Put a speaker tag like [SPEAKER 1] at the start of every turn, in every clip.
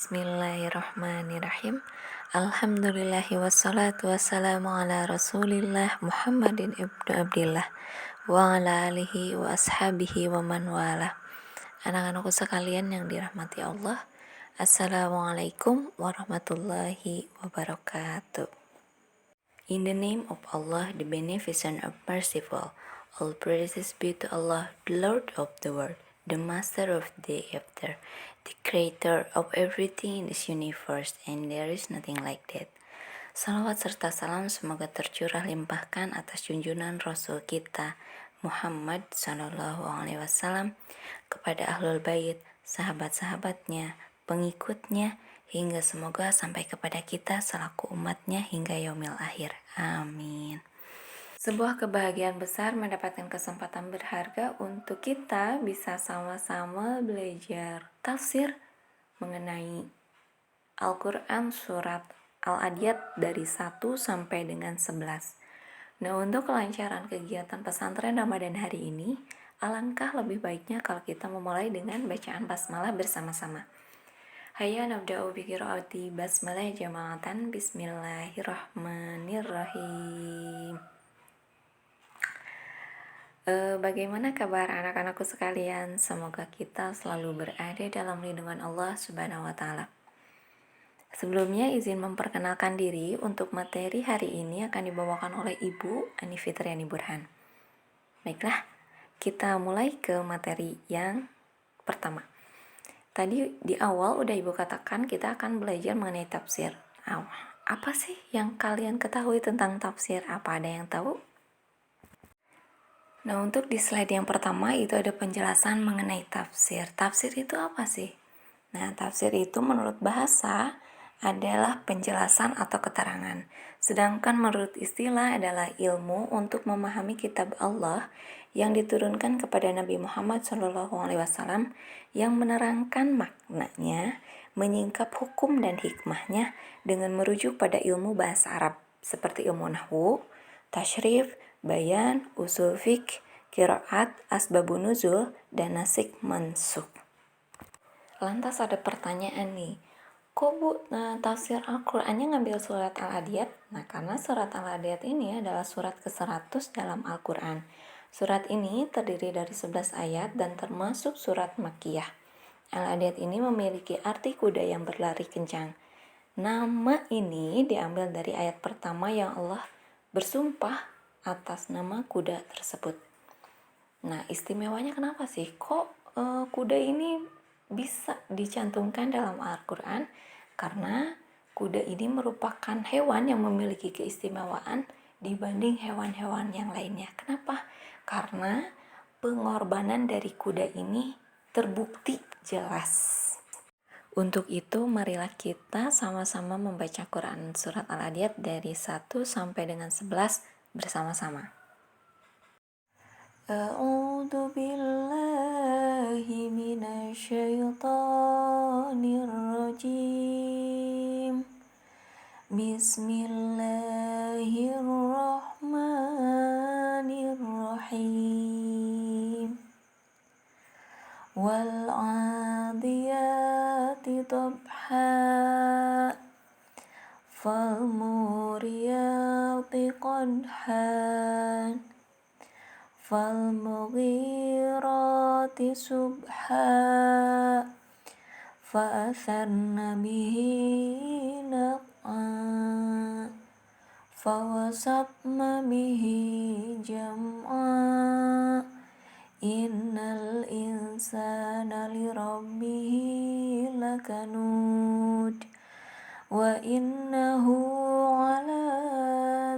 [SPEAKER 1] Bismillahirrahmanirrahim. Alhamdulillahi wassalatu wassalamu ala rasulillah Muhammadin ibnu Abdillah wa ala alihi wa ashabihi wa man wala. Anak-anakku sekalian yang dirahmati Allah, Assalamualaikum warahmatullahi wabarakatuh. In the name of Allah, the Beneficent of Merciful, all praises be to Allah, the Lord of the world, the Master of the After, the Creator of everything in this universe, and there is nothing like that. Salawat serta salam semoga tercurah limpahkan atas junjungan Rasul kita Muhammad Sallallahu Alaihi Wasallam, kepada ahlul bait, sahabat-sahabatnya, pengikutnya, hingga semoga sampai kepada kita selaku umatnya hingga yaumil akhir. Amin. Sebuah kebahagiaan besar mendapatkan kesempatan berharga untuk kita bisa sama-sama belajar tafsir mengenai Al-Quran surat Al-Adiyat dari 1 sampai dengan 11. Nah, untuk kelancaran kegiatan pesantren Ramadan hari ini, alangkah lebih baiknya kalau kita memulai dengan bacaan basmalah bersama-sama. Hayya nabda'u bi qiraati basmalah jama'atan. Bismillahirrahmanirrahim. Bagaimana kabar anak-anakku sekalian? Semoga kita selalu berada dalam lindungan Allah Subhanahu wa taala. Sebelumnya izin memperkenalkan diri. Untuk materi hari ini akan dibawakan oleh Ibu Ani Fitriani Burhan. Baiklah, kita mulai ke materi yang pertama. Tadi di awal udah Ibu katakan kita akan belajar mengenai tafsir. Apa sih yang kalian ketahui tentang tafsir? Apa ada yang tahu? Nah, untuk di slide yang pertama itu ada penjelasan mengenai tafsir. Tafsir itu apa sih? Nah, tafsir itu menurut bahasa adalah penjelasan atau keterangan. Sedangkan menurut istilah adalah ilmu untuk memahami kitab Allah yang diturunkan kepada Nabi Muhammad SAW yang menerangkan maknanya, menyingkap hukum dan hikmahnya dengan merujuk pada ilmu bahasa Arab seperti ilmu nahwu, tasyrif, bayan, usul fiqh, qiraat, asbabun nuzul, dan nasikh mansukh. Lantas ada pertanyaan nih, kok Bu, tafsir Al-Qur'annya ngambil surat Al-Adiyat? Nah, karena surat Al-Adiyat ini adalah surat ke-100 dalam Al-Qur'an. Surat ini terdiri dari 11 ayat dan termasuk surat Makkiyah. Al-Adiyat ini memiliki arti kuda yang berlari kencang. Nama ini diambil dari ayat pertama yang Allah bersumpah atas nama kuda tersebut. Nah, istimewanya kenapa sih? Kok kuda ini bisa dicantumkan dalam Al-Quran? Karena kuda ini merupakan hewan yang memiliki keistimewaan dibanding hewan-hewan yang lainnya. Kenapa? Karena pengorbanan dari kuda ini terbukti jelas. Untuk itu, marilah kita sama-sama membaca Quran surat Al-Adiyat dari 1 sampai dengan 11 bersama-sama. A'udzu billahi minasyaitonir rajim. Bismillahirrahmanirrahim. Wal 'adiyati dhabha fal muriyati qadha fal mughirati subha fa atharna bihi naq'a fa wasatna bihi jam'a innal insana lirabbihi lakanud wa innahu ala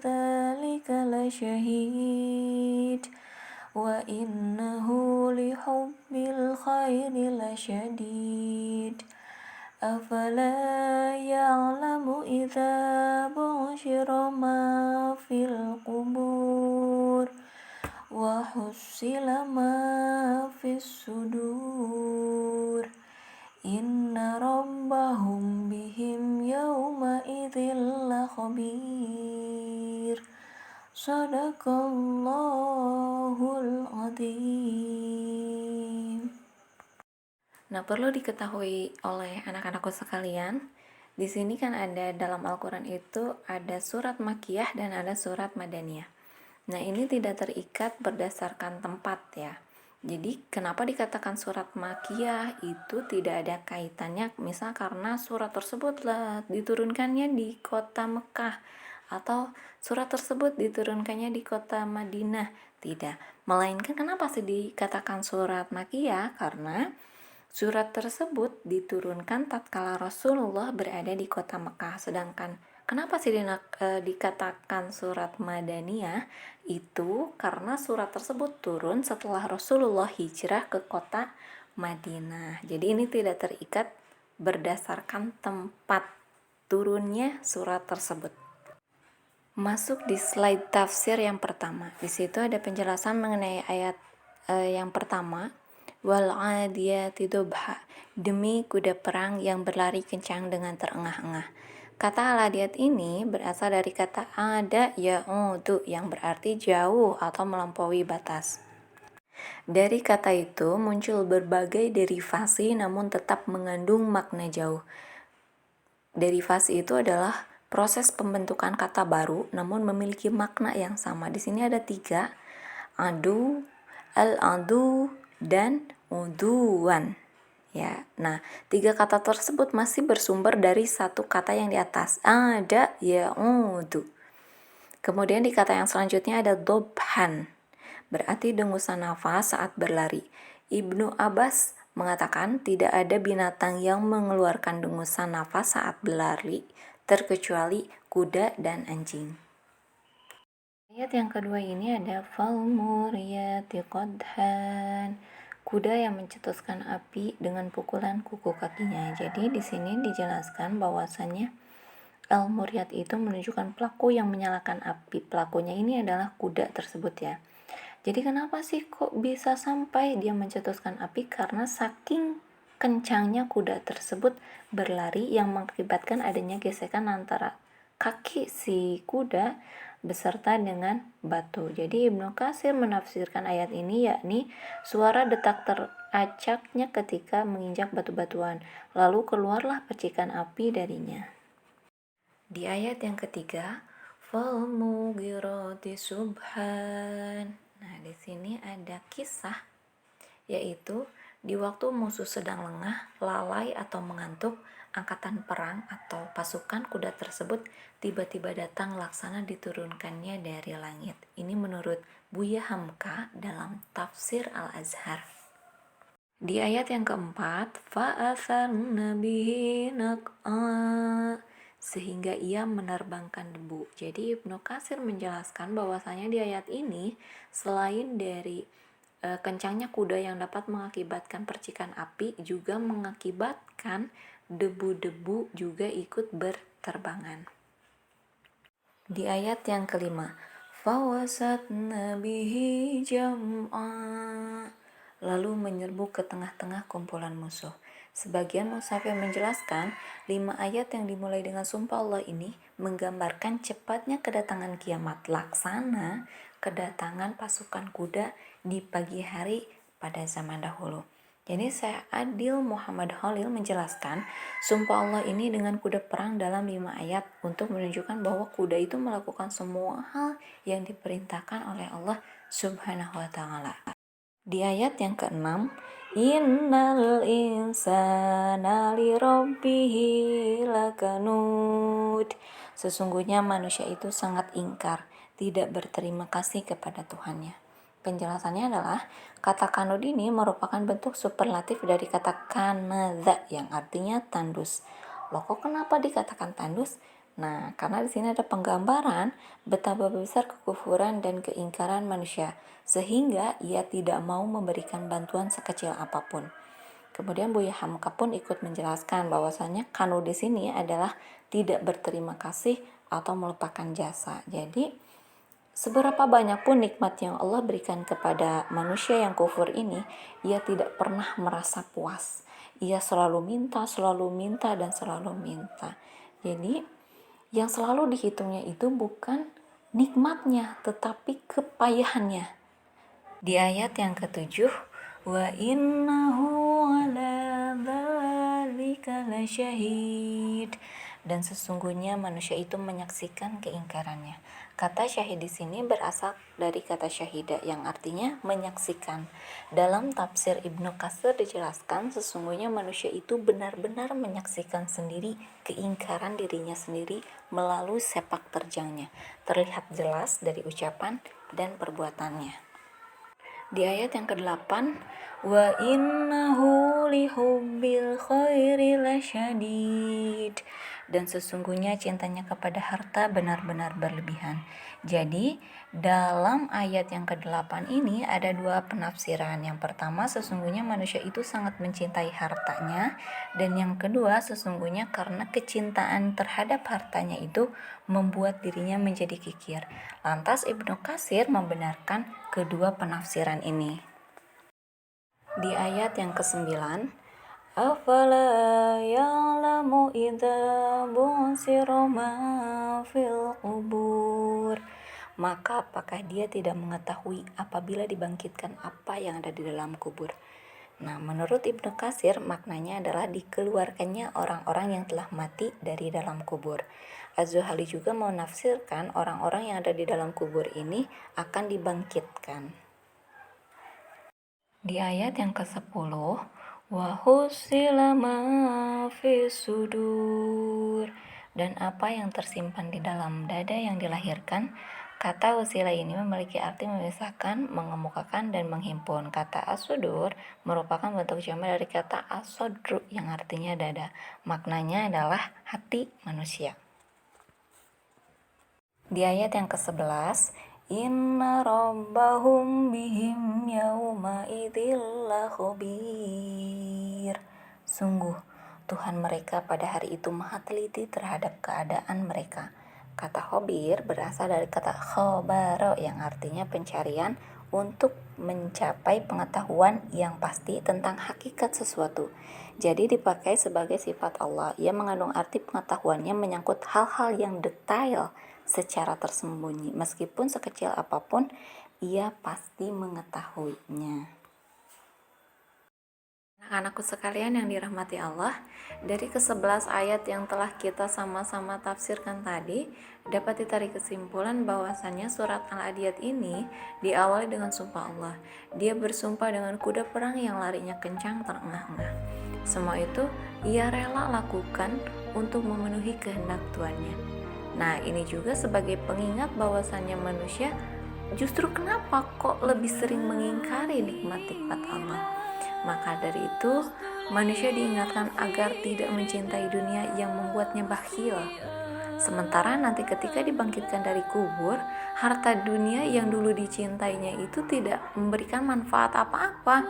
[SPEAKER 1] dhalika lasyahid wa innahu lihubbil khairi lasyadid afala ya'lamu idza bu'shira ma fil qubur wa hussila ma fis sudur inna rabbahum bihim yawma idzil lakhabir. Sadaqallahul adzim. Nah, perlu diketahui oleh anak-anakku sekalian, di sini kan ada dalam Al-Quran itu ada surat Makkiyah dan ada surat Madaniyah. Nah, ini tidak terikat berdasarkan tempat ya. Jadi, kenapa dikatakan surat Makkiyah itu tidak ada kaitannya, misal karena surat tersebut diturunkannya di kota Mekah atau surat tersebut diturunkannya di kota Madinah. Tidak. Melainkan kenapa sih dikatakan surat Makkiyah? Karena surat tersebut diturunkan tatkala Rasulullah berada di kota Mekah. Sedangkan kenapa sih dikatakan surat Madaniyah? Itu karena surat tersebut turun setelah Rasulullah hijrah ke kota Madinah. Jadi ini tidak terikat berdasarkan tempat turunnya surat tersebut. Masuk di slide tafsir yang pertama. Di situ ada penjelasan mengenai ayat yang pertama, wal adiyati dobha, demi kuda perang yang berlari kencang dengan terengah-engah. Kata al-adiyat ini berasal dari kata ada ya'udu yang berarti jauh atau melampaui batas. Dari kata itu muncul berbagai derivasi namun tetap mengandung makna jauh. Derivasi itu adalah proses pembentukan kata baru namun memiliki makna yang sama. Di sini ada 3, adu, al-adu, dan uduwan. Ya, nah 3 kata tersebut masih bersumber dari satu kata yang di atas, ada ya'udu. Kemudian di kata yang selanjutnya ada dobhan, berarti dengusan nafas saat berlari. Ibnu Abbas mengatakan tidak ada binatang yang mengeluarkan dengusan nafas saat berlari, terkecuali kuda dan anjing. Ayat yang kedua ini ada falmuriyati qadhan, kuda yang mencetuskan api dengan pukulan kuku kakinya. Jadi di sini dijelaskan bahwasannya al-muriyat itu menunjukkan pelaku yang menyalakan api. Pelakunya ini adalah kuda tersebut ya. Jadi kenapa sih kok bisa sampai dia mencetuskan api? Karena saking kencangnya kuda tersebut berlari yang mengakibatkan adanya gesekan antara kaki si kuda beserta dengan batu. Jadi Ibnu Katsir menafsirkan ayat ini yakni suara detak teracaknya ketika menginjak batu-batuan, lalu keluarlah percikan api darinya. Di ayat yang ketiga, falmugirati subhan. Nah, di sini ada kisah, yaitu di waktu musuh sedang lengah, lalai atau mengantuk, angkatan perang atau pasukan kuda tersebut tiba-tiba datang laksana diturunkannya dari langit. Ini menurut Buya Hamka dalam Tafsir Al-Azhar. Di ayat yang keempat, fa'atharna bihi naq'a, sehingga ia menerbangkan debu. Jadi Ibnu Katsir menjelaskan bahwasanya di ayat ini selain dari kencangnya kuda yang dapat mengakibatkan percikan api, juga mengakibatkan debu-debu juga ikut berterbangan. Di ayat yang kelima, fawasatna bihi jam'a, lalu menyerbu ke tengah-tengah kumpulan musuh. Sebagian mushaf yang menjelaskan 5 ayat yang dimulai dengan sumpah Allah ini menggambarkan cepatnya kedatangan kiamat, laksana kedatangan pasukan kuda di pagi hari pada zaman dahulu. Jadi saya Adil Muhammad Khalil menjelaskan sumpah Allah ini dengan kuda perang dalam 5 ayat untuk menunjukkan bahwa kuda itu melakukan semua hal yang diperintahkan oleh Allah Subhanahu wa taala. Di ayat yang ke-6, innal insana lirabbihi lakanud, sesungguhnya manusia itu sangat ingkar, tidak berterima kasih kepada Tuhannya. Penjelasannya adalah kata kanud ini merupakan bentuk superlatif dari kata kanadha yang artinya tandus. Loh, kok kenapa dikatakan tandus? Nah, karena di sini ada penggambaran betapa besar kekufuran dan keingkaran manusia sehingga ia tidak mau memberikan bantuan sekecil apapun. Kemudian Buya Hamka pun ikut menjelaskan bahwasannya kanud di sini adalah tidak berterima kasih atau melupakan jasa. Jadi seberapa banyak pun nikmat yang Allah berikan kepada manusia yang kufur ini, ia tidak pernah merasa puas. Ia selalu minta, dan selalu minta. Jadi, yang selalu dihitungnya itu bukan nikmatnya, tetapi kepayahannya. Di ayat yang ke-7, wa innahu ala dzalika lasyahid. Dan sesungguhnya manusia itu menyaksikan keingkarannya. Kata syahid di sini berasal dari kata syahida yang artinya menyaksikan. Dalam tafsir Ibnu Katsir dijelaskan sesungguhnya manusia itu benar-benar menyaksikan sendiri keingkaran dirinya sendiri melalui sepak terjangnya. Terlihat jelas dari ucapan dan perbuatannya. Di ayat yang ke-8, wa innahu lihubbil khairi lasyadid. Dan sesungguhnya cintanya kepada harta benar-benar berlebihan. Jadi, dalam ayat yang ke-8 ini ada dua penafsiran. Yang pertama, sesungguhnya manusia itu sangat mencintai hartanya. Dan yang kedua, sesungguhnya karena kecintaan terhadap hartanya itu membuat dirinya menjadi kikir. Lantas Ibnu Katsir membenarkan kedua penafsiran ini. Di ayat yang ke-9, afala ya'lamu idza bu'sira ma fil qubur. Maka apakah dia tidak mengetahui apabila dibangkitkan apa yang ada di dalam kubur? Nah, menurut Ibnu Katsir maknanya adalah dikeluarkannya orang-orang yang telah mati dari dalam kubur. Az-Zuhali juga menafsirkan orang-orang yang ada di dalam kubur ini akan dibangkitkan. Di ayat yang ke-10, wa husila ma fis sudur. Dan apa yang tersimpan di dalam dada yang dilahirkan. Kata usila ini memiliki arti memisahkan, mengemukakan, dan menghimpun. Kata as-sudur merupakan bentuk jamak dari kata as-sodru yang artinya dada. Maknanya adalah hati manusia. Di ayat yang ke-11, inna rabbahum bihim yauma idzil lakhabir. Sungguh, Tuhan mereka pada hari itu maha teliti terhadap keadaan mereka. Kata khabir berasal dari kata khabaro yang artinya pencarian untuk mencapai pengetahuan yang pasti tentang hakikat sesuatu. Jadi dipakai sebagai sifat Allah. Ia mengandung arti pengetahuannya menyangkut hal-hal yang detail secara tersembunyi. Meskipun sekecil apapun, ia pasti mengetahuinya. Anak-anakku sekalian yang dirahmati Allah, dari ke-11 ayat yang telah kita sama-sama tafsirkan tadi, dapat ditarik kesimpulan bahwasannya surat Al-Adiyat ini diawali dengan sumpah Allah. Dia bersumpah dengan kuda perang yang larinya kencang terengah-engah. Semua itu ia rela lakukan untuk memenuhi kehendak Tuannya. Nah, ini juga sebagai pengingat bahwasannya manusia justru kenapa kok lebih sering mengingkari nikmat-nikmat Allah. Maka dari itu, manusia diingatkan agar tidak mencintai dunia yang membuatnya bakhil. Sementara nanti ketika dibangkitkan dari kubur, harta dunia yang dulu dicintainya itu tidak memberikan manfaat apa-apa.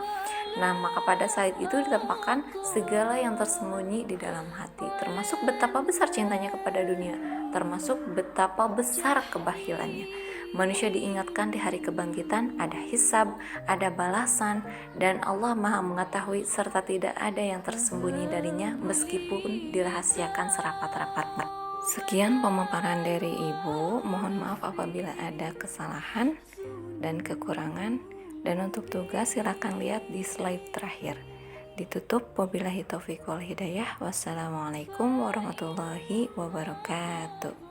[SPEAKER 1] Nah, maka pada saat itu ditampakkan segala yang tersembunyi di dalam hati, termasuk betapa besar cintanya kepada dunia, termasuk betapa besar kebakhilannya. Manusia diingatkan di hari kebangkitan ada hisab, ada balasan, dan Allah Maha mengetahui serta tidak ada yang tersembunyi darinya meskipun dirahasiakan serapat-rapatnya. Sekian pemaparan dari Ibu. Mohon maaf apabila ada kesalahan dan kekurangan. Dan untuk tugas silakan lihat di slide terakhir. Ditutup. Wabillahi taufiq wal hidayah. Wassalamualaikum warahmatullahi wabarakatuh.